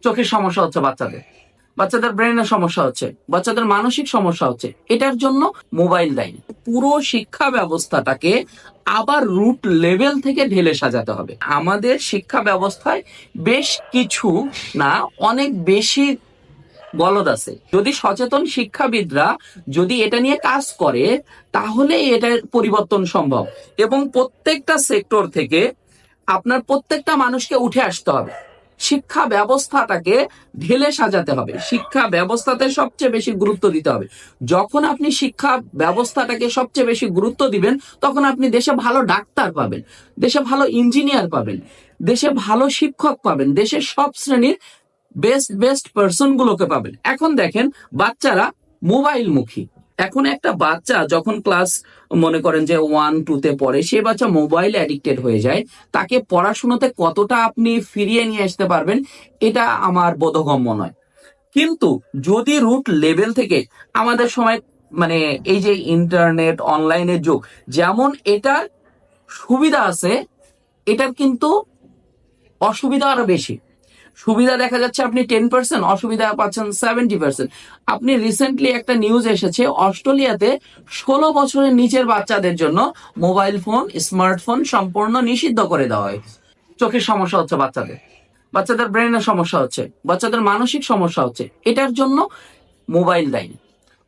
চোখের সমস্যা হচ্ছে বাচ্চাদের ব্রেনের সমস্যা হচ্ছে, বাচ্চাদের মানসিক সমস্যা হচ্ছে, এটার জন্য মোবাইল দায়ী। পুরো শিক্ষা ব্যবস্থাটাকে আবার রুট লেভেল থেকে ঢেলে সাজাতে হবে। আমাদের শিক্ষা ব্যবস্থায় বেশ কিছু না অনেক বেশি গলদ আছে। যদি সচেতন শিক্ষাবিদরা যদি এটা নিয়ে কাজ করে তাহলে এটার পরিবর্তন সম্ভব। এবং প্রত্যেকটা সেক্টর থেকে আপনার প্রত্যেকটা মানুষকে উঠে আসতে হবে, শিক্ষা ব্যবস্থাটাকে ঢেলে সাজাতে হবে, শিক্ষা ব্যবস্থাতে সবচেয়ে বেশি গুরুত্ব দিতে হবে। যখন আপনি শিক্ষা ব্যবস্থাটাকে সবচেয়ে বেশি গুরুত্ব দিবেন তখন আপনি দেশে ভালো ডাক্তার পাবেন, দেশে ভালো ইঞ্জিনিয়ার পাবেন, দেশে ভালো শিক্ষক পাবেন, দেশের সব শ্রেণীর বেস্ট পার্সন গুলোকে পাবেন। এখন দেখেন বাচ্চারা মোবাইল মুখী। এখন একটা বাচ্চা যখন ক্লাস মনে করেন যে 1-2 তে পড়ে, সে বাচ্চা মোবাইল অ্যাডিক্টেড হয়ে যায়, তাকে পড়াশোনাতে কতটা আপনি ফিরিয়ে নিয়ে আসতে পারবেন এটা আমার বোধগম্য নয়। কিন্তু যদি রুট লেভেল থেকে আমাদের সময় মানে এই যে ইন্টারনেট অনলাইনের যুগ, যেমন এটার সুবিধা আছে এটার কিন্তু অসুবিধা আরো বেশি। সুবিধা দেখা যাচ্ছে আপনি 10%, অসুবিধা পাচ্ছেন 70%। আপনি রিসেন্টলি একটা নিউজ এসেছে, অস্ট্রেলিয়াতে 16 বছরের নিচের বাচ্চাদের জন্য মোবাইল ফোন, স্মার্টফোন সম্পূর্ণ নিষিদ্ধ করে দেওয়া হয়। চোখের সমস্যা হচ্ছে বাচ্চাদের ব্রেনের সমস্যা হচ্ছে, বাচ্চাদের মানসিক সমস্যা হচ্ছে, এটার জন্য মোবাইল দায়ী।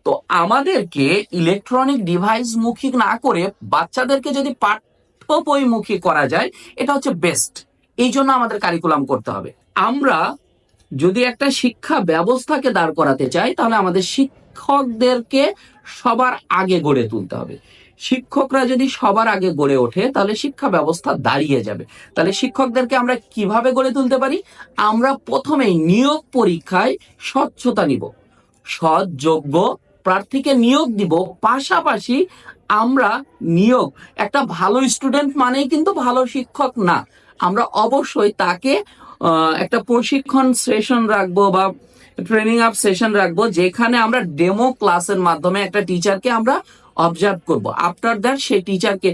তো আমাদেরকে ইলেকট্রনিক ডিভাইস মুখী না করে বাচ্চাদেরকে যদি পাঠ্য বইমুখী করা যায় এটা হচ্ছে বেস্ট। এই জন্য আমাদের কারিকুলাম করতে হবে। আমরা যদি একটা শিক্ষা ব্যবস্থাকে দাঁড় করাতে চাই তাহলে আমাদের শিক্ষকদেরকে সবার আগে গড়ে তুলতে হবে। শিক্ষকরা যদি সবার আগে গড়ে ওঠে তাহলে শিক্ষা ব্যবস্থা দাঁড়িয়ে যাবে। তাহলে শিক্ষকদেরকে আমরা কিভাবে গড়ে তুলতে পারি? আমরা প্রথমেই নিয়োগ পরীক্ষায় স্বচ্ছতা নিব, সৎ যোগ্য প্রার্থীকে নিয়োগ দিব। পাশাপাশি আমরা নিয়োগ, একটা ভালো স্টুডেন্ট মানেই কিন্তু ভালো শিক্ষক না। আমরা অবশ্যই তাকে একটা প্রশিক্ষণ সেশন রাখবো বা ট্রেনিং আপ সেশন রাখবো, যেখানে আমরা ডেমো ক্লাসের মাধ্যমে একটা টিচারকে আমরা অবজার্ভ করব। আফটার দ্যাট সেই টিচারকে,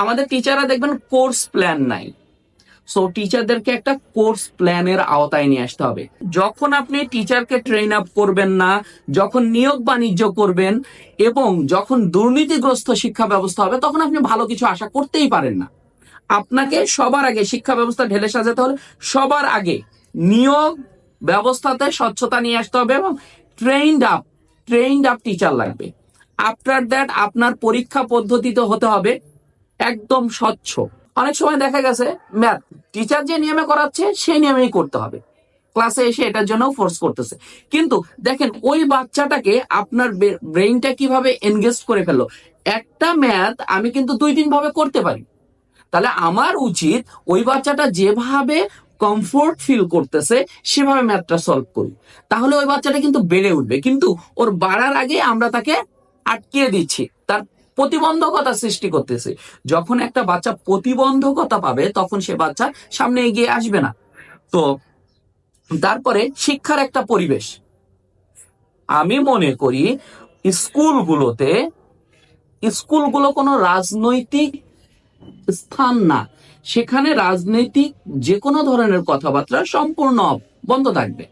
আমাদের টিচাররা দেখবেন কোর্স প্ল্যান নাই, সো টিচারদেরকে একটা কোর্স প্ল্যানের আওতায় নিয়ে আসতে হবে। যখন আপনি টিচারকে ট্রেন আপ করবেন না, যখন নিয়োগ বাণিজ্য করবেন এবং যখন দুর্নীতিগ্রস্ত শিক্ষা ব্যবস্থা হবে, তখন আপনি ভালো কিছু আশা করতেই পারেন না। আপনাকে সবার আগে শিক্ষা ব্যবস্থা ঢেলে সাজাতে হলে সবার আগে নিয়োগ ব্যবস্থাতে স্বচ্ছতা নিয়ে আসতে হবে এবং ট্রেইনড আপ টিচার লাগবে। আফটার দ্যাট আপনার পরীক্ষা পদ্ধতিতে হতে হবে একদম স্বচ্ছ। অনেক সময় দেখা গেছে ম্যাথ টিচার যে নিয়মে করাচ্ছে সেই নিয়মেই করতে হবে, ক্লাসে এসে এটার জন্য ফোর্স করতেছে। কিন্তু দেখেন ওই বাচ্চাটাকে আপনার ব্রেইনটা কিভাবে এনগেজ করে ফেললো। একটা ম্যাথ আমি কিন্তু 2-3 ভাবে করতে পারি, তাহলে আমার উচিত ওই বাচ্চাটা যেভাবে কমফোর্ট ফিল করতেছে সেভাবে ম্যাথটা সলভ করি, তাহলে ওই বাচ্চাটা কিন্তু বেড়ে উঠবে। কিন্তু ওর বাড়ার আগে আমরা তাকে আটকিয়ে দিচ্ছি, তার প্রতিবন্ধকতা সৃষ্টি করতেছে। যখন একটা বাচ্চা প্রতিবন্ধকতা পাবে তখন সে বাচ্চা সামনে এগিয়ে আসবে না। তো তারপরে শিক্ষার একটা পরিবেশ, আমি মনে করি স্কুলগুলো কোনো রাজনৈতিক স্থান না, সেখানে রাজনৈতিক যে কোনো ধরনের কথাবার্তা সম্পূর্ণ বন্ধ থাকবে।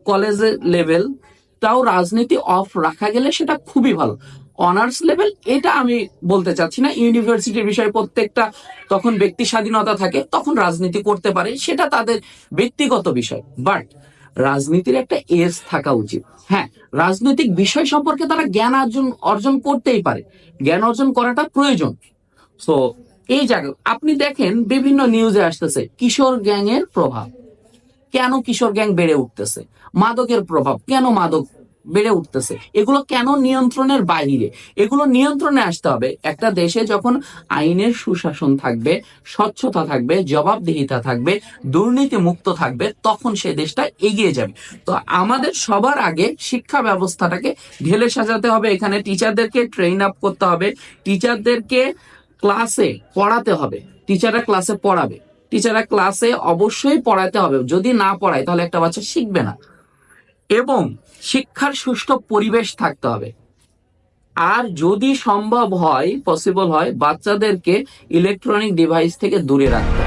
কলেজের লেভেলটাও রাজনীতি অফ রাখা গেলে সেটা খুবই ভালো। অনার্স লেভেল এটা আমি বলতে চাচ্ছি না, ইউনিভার্সিটির বিষয়ে প্রত্যেকটা তখন ব্যক্তি স্বাধীনতা থাকে, তখন রাজনীতি করতে পারে, সেটা তাদের ব্যক্তিগত বিষয়। বাট রাজনীতির একটা এজ থাকা উচিত। হ্যাঁ, রাজনৈতিক বিষয় সম্পর্কে তারা জ্ঞান অর্জন করতেই পারে, জ্ঞান অর্জন করাটা প্রয়োজন। সো এই জায়গায় আপনি দেখেন বিভিন্ন নিউজে আসতেছে কিশোর গ্যাং এর প্রভাব, কেন কিশোর গ্যাং বেড়ে উঠতেছে, মাদকের প্রভাব, কেন মাদক বেড়ে উঠতেছে, এগুলো কেন নিয়ন্ত্রণের বাইরে। এগুলো নিয়ন্ত্রণে আসতে হবে। একটা দেশে যখন আইনের সুশাসন থাকবে, স্বচ্ছতা থাকবে, জবাবদিহিতা থাকবে, দুর্নীতি মুক্ত থাকবে, তখন সে দেশটা এগিয়ে যাবে। তো আমাদের সবার আগে শিক্ষা ব্যবস্থাটাকে ঢেলে সাজাতে হবে। এখানে টিচারদেরকে ট্রেন আপ করতে হবে, টিচারদেরকে ক্লাসে পড়াতে হবে, টিচাররা ক্লাসে পড়াবে, টিচাররা ক্লাসে অবশ্যই পড়াতে হবে। যদি না পড়ায় তাহলে একটা বাচ্চা শিখবে না। এবং শিক্ষার সুষ্ঠু পরিবেশ থাকতে হবে। আর যদি সম্ভব হয়, পসিবল হয়, বাচ্চাদেরকে ইলেকট্রনিক ডিভাইস থেকে দূরে রাখতে হবে।